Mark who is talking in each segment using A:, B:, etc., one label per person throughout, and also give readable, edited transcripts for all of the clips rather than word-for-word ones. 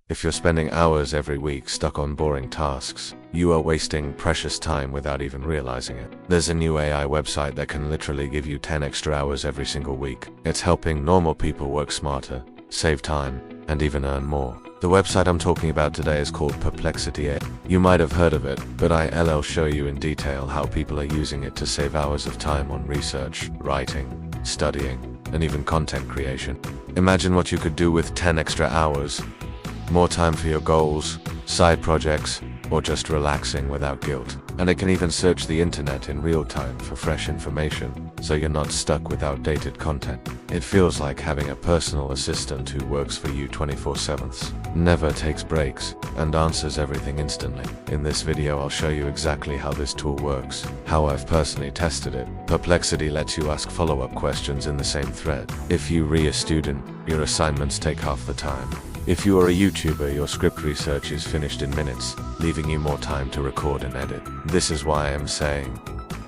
A: If you're spending hours every week stuck on boring tasks, you are wasting precious time without even realizing it. There's a new AI website that can literally give you 10 extra hours every single week. It's helping normal people work smarter, save time, and even earn more. The website I'm talking about today is called Perplexity AI. You might have heard of it, but I'll show you in detail how people are using it to save hours of time on research, writing, studying, and even content creation. Imagine what you could do with 10 extra hours. More time for your goals, side projects, or just relaxing without guilt. And it can even search the internet in real time for fresh information, so you're not stuck with outdated content. It feels like having a personal assistant who works for you 24/7, never takes breaks, and answers everything instantly. In this video I'll show you exactly how this tool works, how I've personally tested it. Perplexity lets you ask follow-up questions in the same thread. If you're a student, your assignments take half the time. If you are a YouTuber, your script research is finished in minutes, leaving you more time to record and edit. This is why I'm saying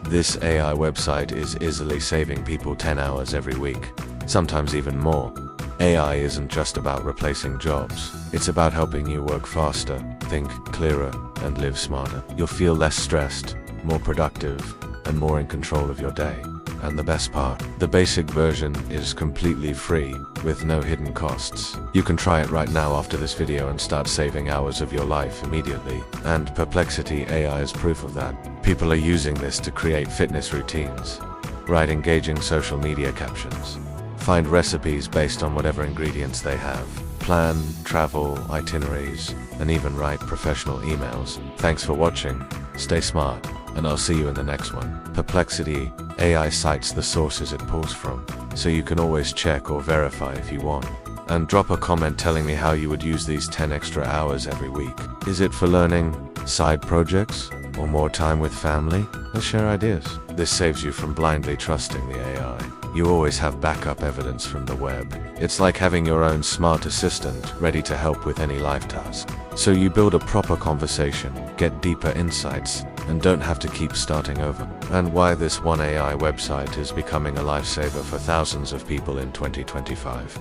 A: this AI website is easily saving people 10 hours every week, sometimes even more. AI isn't just about replacing jobs. It's about helping you work faster, think clearer, and live smarter. You'll feel less stressed, more productive, and more in control of your day. And the best part, the basic version is completely free, with no hidden costs. You can try it right now after this video and start saving hours of your life immediately. And Perplexity AI is proof of that. People are using this to create fitness routines, write engaging social media captions, find recipes based on whatever ingredients they have, plan travel itineraries, and even write professional emails. Thanks for watching, stay smart, and I'll see you in the next one. Perplexity AI cites the sources it pulls from, so you can always check or verify if you want. And drop a comment telling me how you would use these 10 extra hours every week. Is it for learning, side projects, or more time with family? Let's share ideas. This saves you from blindly trusting the AI. You always have backup evidence from the web. It's like having your own smart assistant ready to help with any life task. So you build a proper conversation, get deeper insights, and don't have to keep starting over. And why this one AI website is becoming a lifesaver for thousands of people in 2025.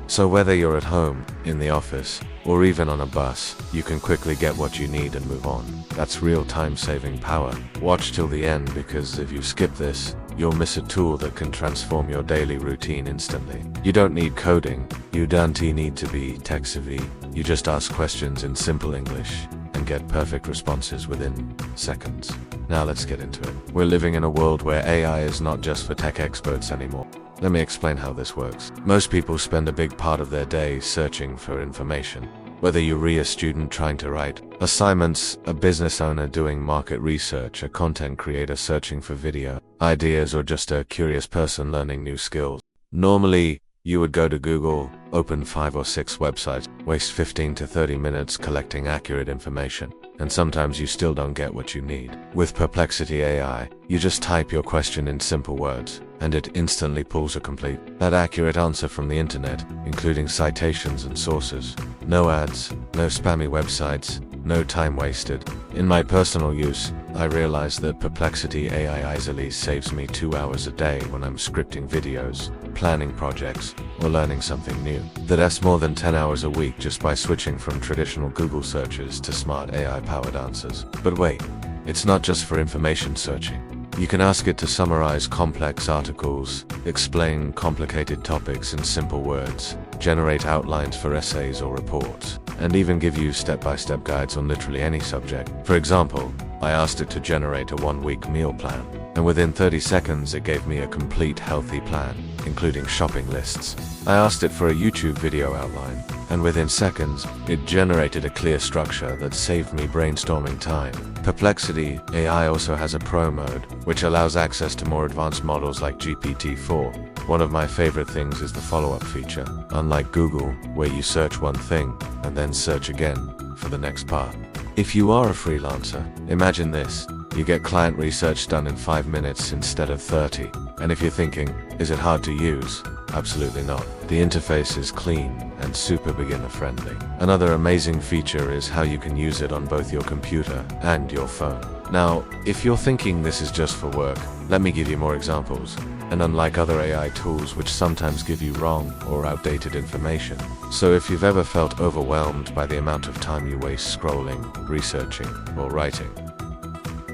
A: So whether you're at home, in the office, or even on a bus, you can quickly get what you need and move on. That's real time-saving power. Watch till the end, because if you skip this, you'll miss a tool that can transform your daily routine instantly. You don't need coding. You don't need to be tech-savvy. You just ask questions in simple English and get perfect responses within seconds. Now let's get into it. We're living in a world where AI is not just for tech experts anymore. Let me explain how this works. Most people spend a big part of their day searching for information. Whether you're a student trying to write assignments, a business owner doing market research, a content creator searching for video ideas, or just a curious person learning new skills. Normally, you would go to Google, open 5 or 6 websites, waste 15 to 30 minutes collecting accurate information, and sometimes you still don't get what you need. With Perplexity AI, you just type your question in simple words, and it instantly pulls a complete, that accurate answer from the internet, including citations and sources. No ads, no spammy websites, no time wasted. In my personal use, I realized that Perplexity AI easily saves me 2 hours a day when I'm scripting videos, planning projects, or learning something new. That's more than 10 hours a week just by switching from traditional Google searches to smart AI-powered answers. But wait, it's not just for information searching. You can ask it to summarize complex articles, explain complicated topics in simple words, generate outlines for essays or reports, and even give you step-by-step guides on literally any subject. For example, I asked it to generate a 1-week meal plan, and within 30 seconds it gave me a complete healthy plan, including shopping lists. I asked it for a YouTube video outline, and within seconds, it generated a clear structure that saved me brainstorming time. Perplexity AI also has a Pro mode, which allows access to more advanced models like GPT-4. One of my favorite things is the follow-up feature. Unlike Google, where you search one thing, and then search again for the next part. If you are a freelancer, imagine this. You get client research done in 5 minutes instead of 30. And if you're thinking, is it hard to use? Absolutely not. The interface is clean and super beginner friendly. Another amazing feature is how you can use it on both your computer and your phone. Now, if you're thinking this is just for work, let me give you more examples. and unlike other AI tools which sometimes give you wrong or outdated information. So if you've ever felt overwhelmed by the amount of time you waste scrolling, researching, or writing,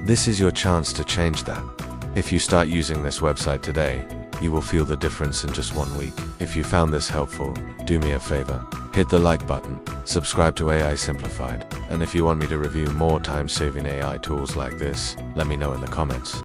A: this is your chance to change that. If you start using this website today, you will feel the difference in just 1 week. If you found this helpful, do me a favor, hit the like button, subscribe to AI Simplified, and if you want me to review more time-saving AI tools like this, let me know in the comments.